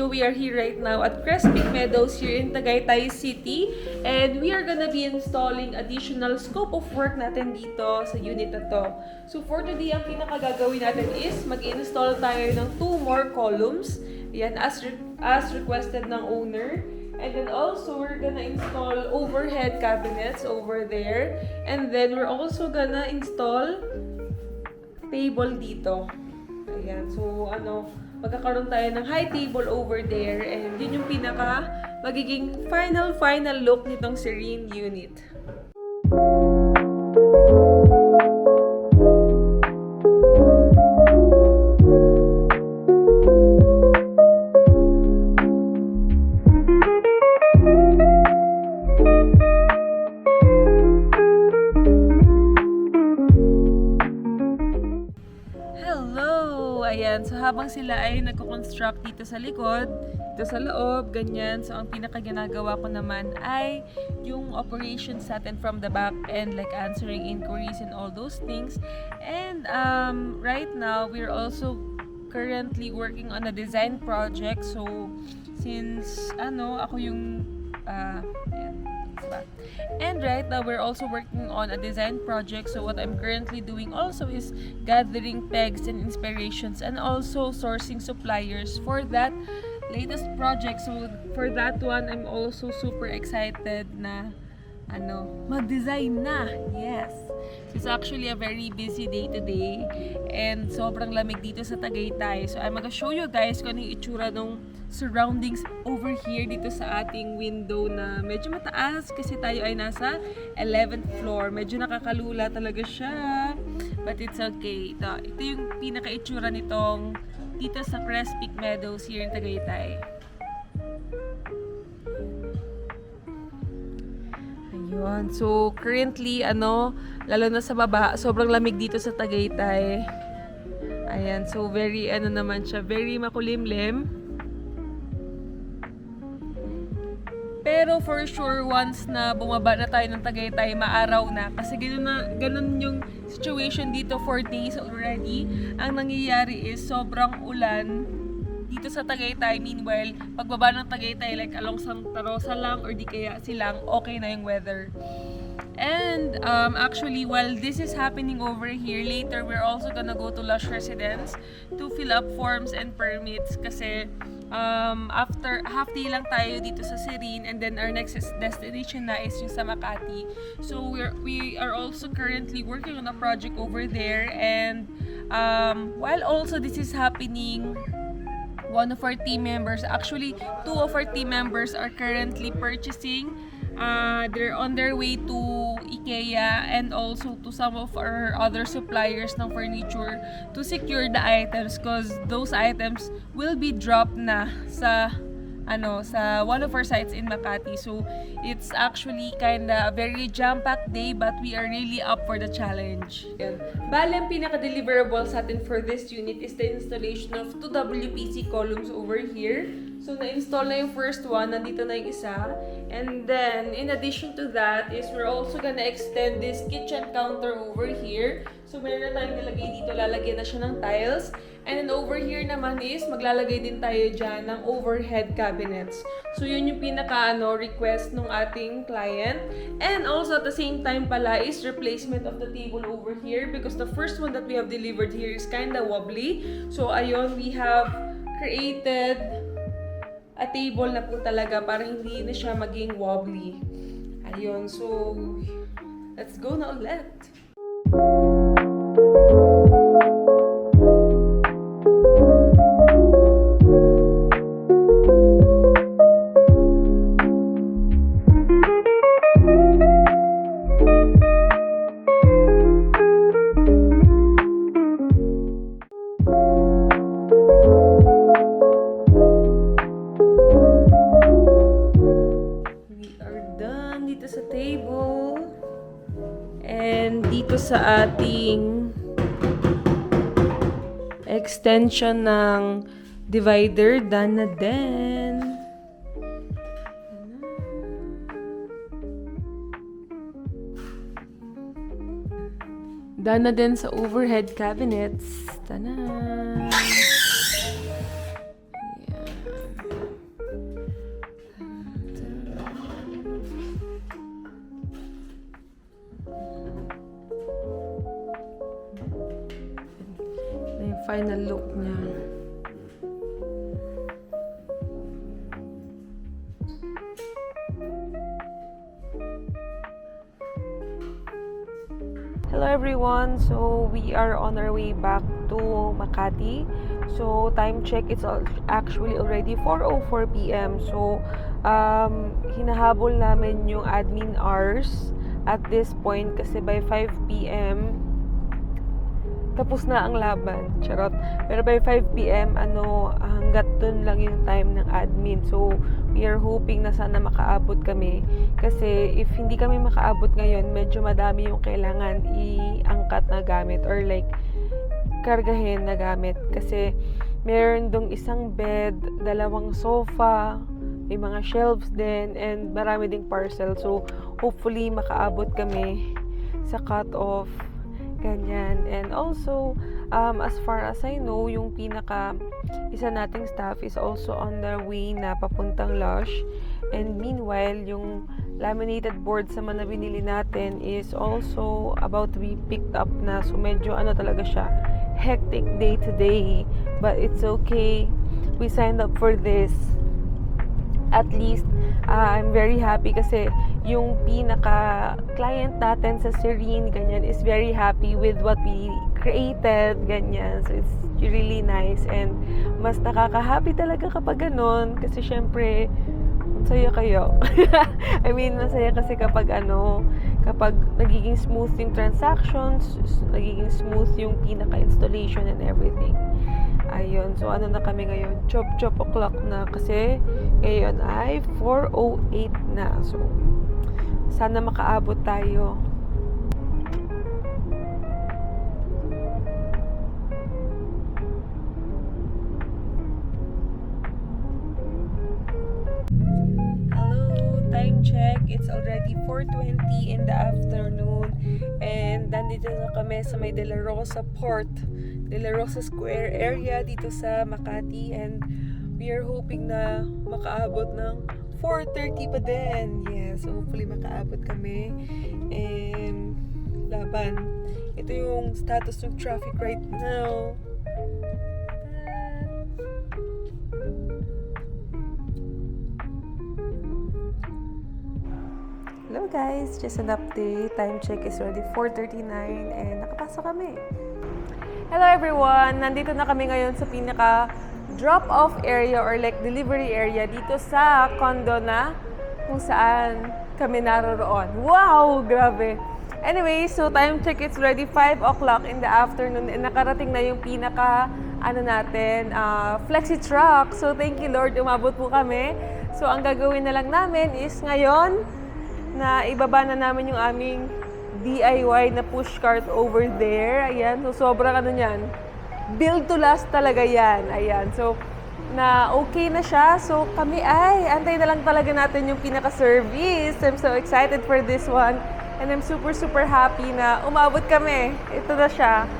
you, we are here right now at Crest Peak Meadows here in Tagaytay City. And we are gonna be installing additional scope of work natin dito sa unit na to. So for today, ang pinakagagawin natin is mag-install tayo ng 2 more columns. Yan, as requested ng owner. And then also, we're gonna install overhead cabinets over there. And then, we're also gonna install table dito. Ayan. So, magkakaroon tayo ng high table over there. And yun yung magiging final look nitong Serene unit. Ayan, so habang sila ay nagko-construct dito sa likod, dito sa loob, ganyan. So ang pinakaginagawa ko naman ay yung operations natin from the back end, like answering inquiries and all those things. And right now, we're also currently working on a design project. So since ako yung ayan, diba? And right now, we're also working on a design project. So what I'm currently doing also is gathering pegs and inspirations and also sourcing suppliers for that latest project. So for that one, I'm also super excited na mag-design na. Yes. So it's actually a very busy day today and sobrang lamig dito sa Tagaytay. So I'm gonna show you guys kung ano yung itsura ng surroundings over here dito sa ating window na medyo mataas kasi tayo ay nasa 11th floor. Medyo nakakalula talaga siya. But it's okay. Ito yung pinaka-itsura nitong dito sa Crest Peak Meadows here in Tagaytay. Ayun. So, currently, lalo na sa baba, sobrang lamig dito sa Tagaytay. Ayan. So, very, naman siya, very makulimlim. Pero for sure, once na bumaba na tayo ng Tagaytay, maaraw na. Kasi ganun yung situation dito for days already. Ang nangyayari is sobrang ulan dito sa Tagaytay. Meanwhile, pagbaba ng Tagaytay, like along Santa Rosa lang or di kaya silang, okay na yung weather. And actually, while this is happening over here, later we're also gonna go to Lush Residence to fill up forms and permits kasi after half day lang tayo dito sa Serene and then our next destination na is yung sa Makati. So we are also currently working on a project over there and while also this is happening, one of our team members, actually 2 of our team members are currently purchasing. They're on their way to IKEA and also to some of our other suppliers ng furniture to secure the items because those items will be dropped na sa one of our sites in Makati. So it's actually kinda a very jam-packed day but we are really up for the challenge. Bale, ang pinaka-deliverable sa atin for this unit is the installation of 2 WPC columns over here. So na-install na yung first one, nandito na yung isa. And then, in addition to that, is we're also gonna extend this kitchen counter over here. So meron na tayong nilagay dito, lalagyan na siya ng tiles. And then over here naman is, maglalagay din tayo dyan ng overhead cabinets. So yun yung request ng ating client. And also at the same time pala is replacement of the table over here because the first one that we have delivered here is kinda wobbly. So ayun, we have created a table na po talaga para hindi na siya maging wobbly. Ayun, so let's go na ulit. Sa table and dito sa ating extension ng divider, done na din. Done na din sa overhead cabinets. Tanan! Ayan. final look niya. Hello everyone! So, we are on our way back to Makati. So, time check, it's actually already 4:04 p.m. So, hinahabol namin yung admin hours at this point kasi by 5 p.m. tapos na ang laban. Charot. Pero by 5 p.m. hanggat dun lang yung time ng admin. So, we are hoping na sana makaabot kami. Kasi if hindi kami makaabot ngayon, medyo madami yung kailangan iangkat na gamit or like kargahin na gamit. Kasi meron dong isang bed, 2 sofa, may mga shelves din, and marami ding parcel. So, hopefully makaabot kami sa cut-off. Ganyan. And also, as far as I know, yung isa nating staff is also on their way na papuntang Lush. And meanwhile, yung laminated boards naman na binili natin is also about to be picked up na. So, medyo talaga siya, hectic day to day. But it's okay. We signed up for this. At least, I'm very happy kasi yung pinaka-client natin sa Serene, ganyan, is very happy with what we created, ganyan. So, it's really nice. And mas nakaka-happy talaga kapag ganun. Kasi syempre, masaya kayo. I mean, masaya kasi kapag kapag nagiging smooth yung transactions, nagiging smooth yung pinaka-installation and everything. Ayun. So, na kami ngayon? Chop o'clock na kasi ngayon ay 4:08 na. So, sana makaabot tayo. Time check, it's already 4:20 in the afternoon and nandito na kami sa may De La Rosa Port, De La Rosa Square area dito sa Makati, and we are hoping na makaabot ng 4:30 pa din. Yes, so hopefully makaabot kami. And laban. Ito yung status ng traffic right now. Hello guys, just an update. Time check is already 4:39 and nakapasok kami. Hello everyone! Nandito na kami ngayon sa pinaka drop-off area or like delivery area dito sa condo na kung saan kami naroroon. Wow! Grabe! Anyway, so time check, it's already 5 o'clock in the afternoon and nakarating na yung pinaka flexi truck. So thank you Lord, umabot po kami. So ang gagawin na lang namin is ngayon na ibaba na namin yung aming DIY na pushcart over there. Ayan. So, sobrang niyan. Build to last talaga yan. Ayan. So, na okay na siya. So, kami antay na lang talaga natin yung pinaka-service. I'm so excited for this one. And I'm super, super happy na umabot kami. Ito na siya.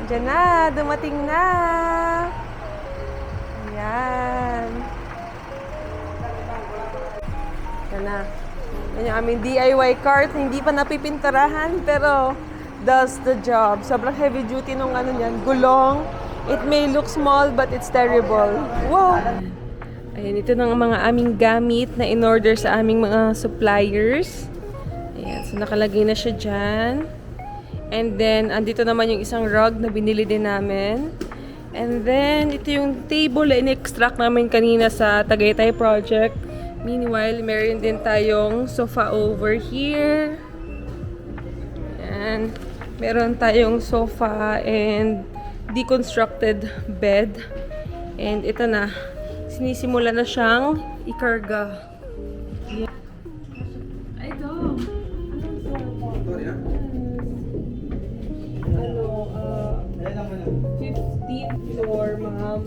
Andiyan na. Dumating na. Ayan. Yan na. Yan yung aming DIY cart. Hindi pa napipinturahan, pero does the job. Sobrang heavy duty nung niyan. Gulong. It may look small, but it's terrible. Wow! Ayan, ito na ang mga aming gamit na in-order sa aming mga suppliers. Ayan, so nakalagay na siya dyan. And then, andito naman yung isang rug na binili din namin. And then, ito yung table na in-extract namin kanina sa Tagaytay project. Meanwhile, meron din tayong sofa over here. And meron tayong sofa and deconstructed bed. And ito na, sinisimula na siyang ikarga. Ito. 15th floor, ma'am.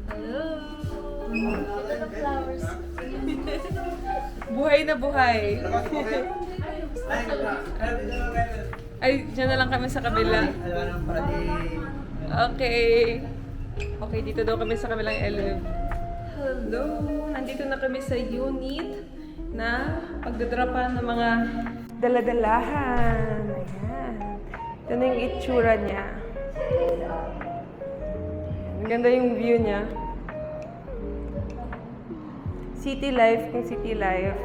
Hello. Flowers. Buhay na buhay. Ay, dyan na lang kami sa kabila. Okay. Okay, dito daw kami sa kabilang elev. Hello! Nandito na kami sa unit na pagdadrapan ng mga daladalahan. Ayan. Ito Ito na yung itsura niya. Ang ganda yung view niya. City life kung city life.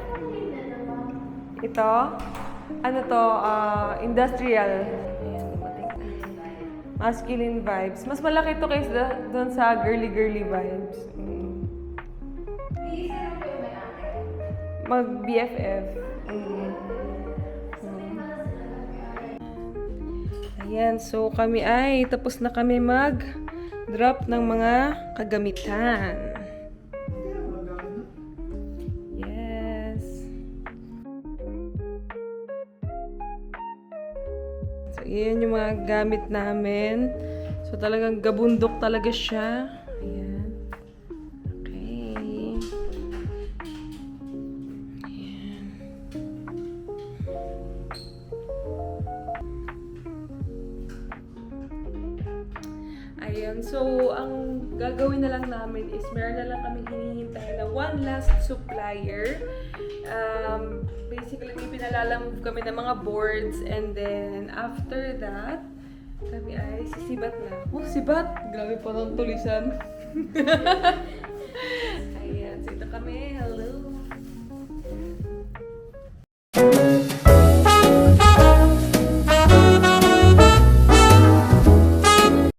Ito, ano to, industrial. Masculine vibes. Mas malaki to kaysa doon sa girly-girly vibes. Mag-BFF. Ayan, so kami ay tapos na kami mag-drop ng mga kagamitan. Yes. So, yan yung mga gamit namin. So, talagang gabundok talaga siya. Ayan. Okay. Ayan. Ayan. So, ang gagawin na lang namin is meron na lang kami hinihintay na one last supplier. Basically, may pinalalamove kami ng mga boards and then after that, kami ay sisibat na. Oh, sibat! Grabe po ng tulisan. Ayan, so ito kami. Hello!